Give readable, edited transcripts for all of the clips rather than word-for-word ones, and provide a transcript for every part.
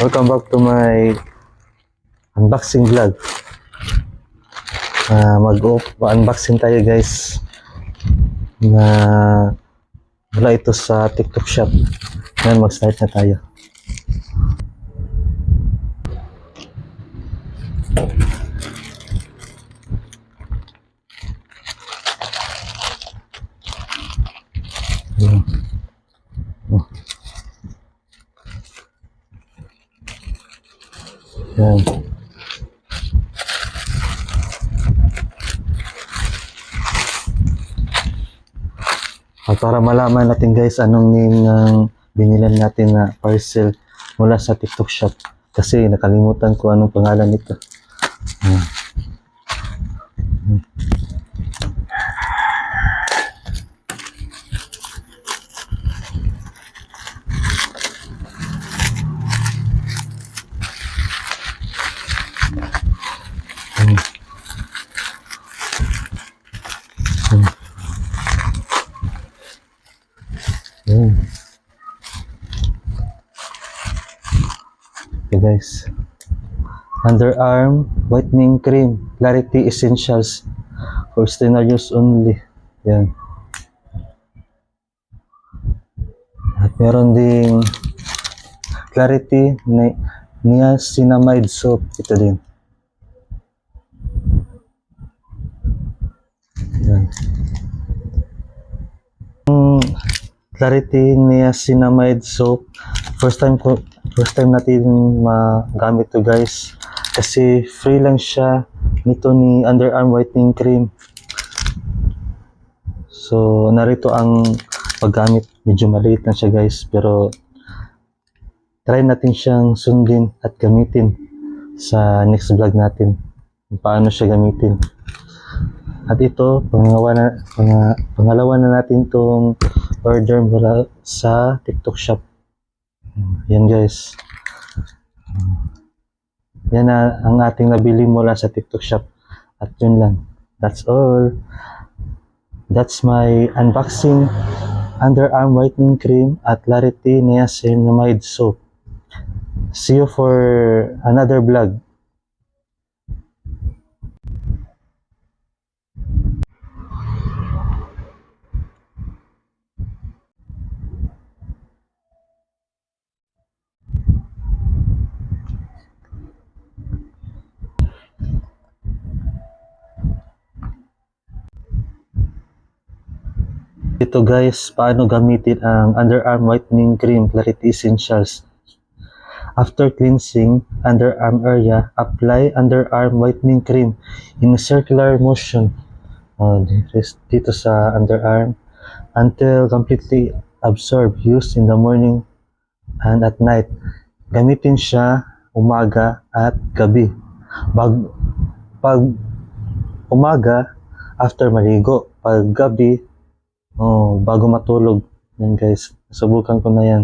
Welcome back to my unboxing vlog. Mag-unboxing tayo guys na wala ito sa TikTok shop. Ngayon mag-start na tayo. Yan. At para malaman natin guys anong binilan natin na parcel mula sa TikTok shop, kasi nakalimutan ko anong pangalan nito. Okay guys, underarm whitening cream, Clarity Essentials for external use only. Yan. At meron ding Clarity Niacinamide Soap. Ito din. Yan. Clarity Niacinamide Soap. First time natin magamit to guys, kasi free lang siya nito ni underarm whitening cream. So narito ang paggamit, medyo maliit na siya guys, pero try natin siyang sundin at gamitin sa next vlog natin kung paano siya gamitin. At ito, pangalawa na natin itong order mula sa TikTok shop. Yan guys. Yan na ang ating nabili mula sa TikTok shop. At yun lang. That's all. That's my unboxing underarm whitening cream at Clarity Niacinamide Soap. See you for another vlog. Ito guys, paano gamitin ang underarm whitening cream Clarity Essentials. After cleansing underarm area, apply underarm whitening cream in a circular motion dito sa underarm until completely absorbed. Used in the morning and at night. Gamitin siya umaga at gabi. Pag umaga, after maligo. Pag gabi, bago matulog. Yan guys, subukan ko na yan.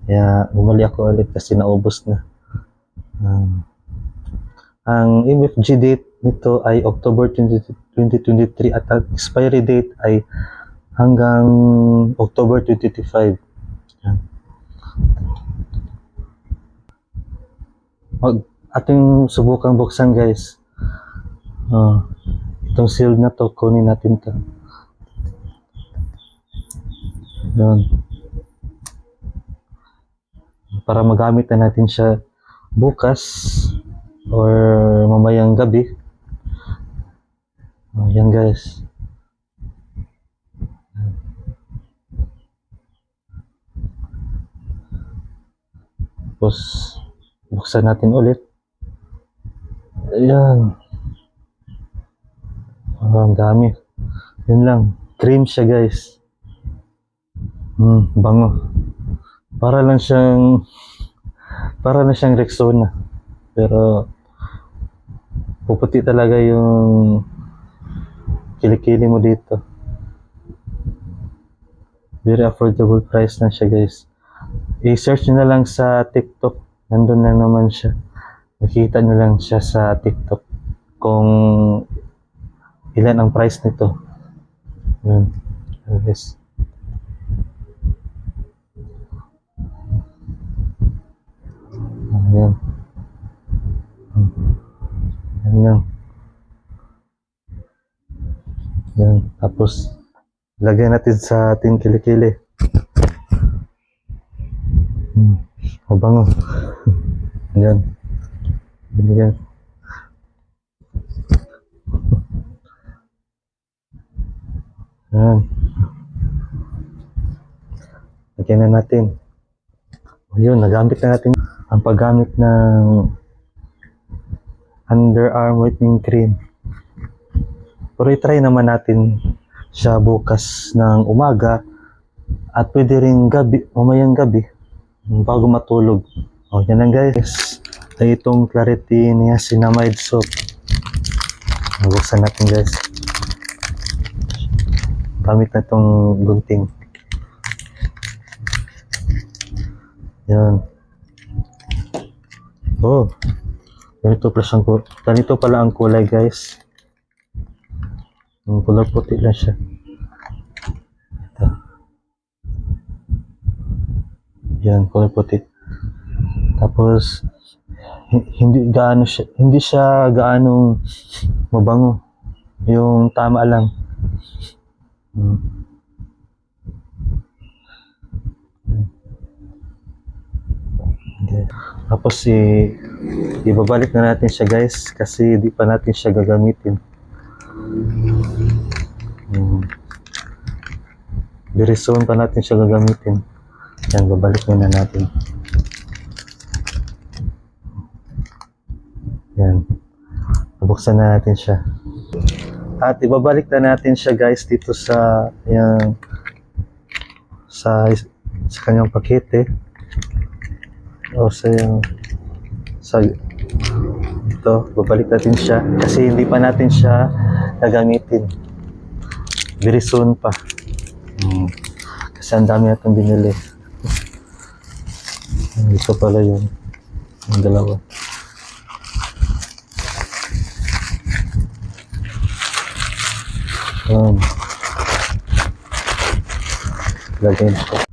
Kaya bumali ako ulit kasi naubos na. Ang MFG date nito ay October 2023 at ang expiry date ay hanggang October 2025. Yan. Ating subukan buksan guys. Itong seal na to, kunin natin to. Yan. Para magamit na natin siya bukas or mamayang gabi. Yan guys. Tapos buksan natin ulit. Ayan. Ang dami. Yun lang. Cream siya guys. Bango. Para lang siyang Rexona. Pero puputi talaga yung kilikili mo dito. Very affordable price na siya guys. I-search nyo na lang sa TikTok. Nandun na naman siya. Makikita nyo lang siya sa TikTok kung ilan ang price nito. Yun. Guys. Tapos, lagay natin sa ating kilikili. Mabango. Yan. Yan. Yan. Lagyan na natin. Ayun, nagamit na natin ang paggamit ng underarm whitening cream. Pero i-try naman natin siya bukas ng umaga at pwede rin gabi, umayang gabi bago matulog. O, yan lang guys. Ay itong Clarity Niacinamide Soap. Nabuksan natin guys. Gamit na itong gunting. Yan. Oh. Ganito pala ang kulay guys. Yung kulay puti lang siya. Ito. Yan, kulay puti. Tapos hindi siya gaano mabango. Yung tama lang. Okay. Tapos ibabalik na natin siya guys kasi di pa natin siya gagamitin. Very soon pa natin siya gagamitin. Yan, babalik na natin. Yan. Bubuksan na natin siya. At ibabalik na natin siya guys dito sa yan, sa kanyang pakete. O sa ito, babalik natin siya kasi hindi pa natin siya gagamitin. Very soon pa. Kasi ang dami natin binili. Ito pala yun. Yung dalawa. Lagyan ko.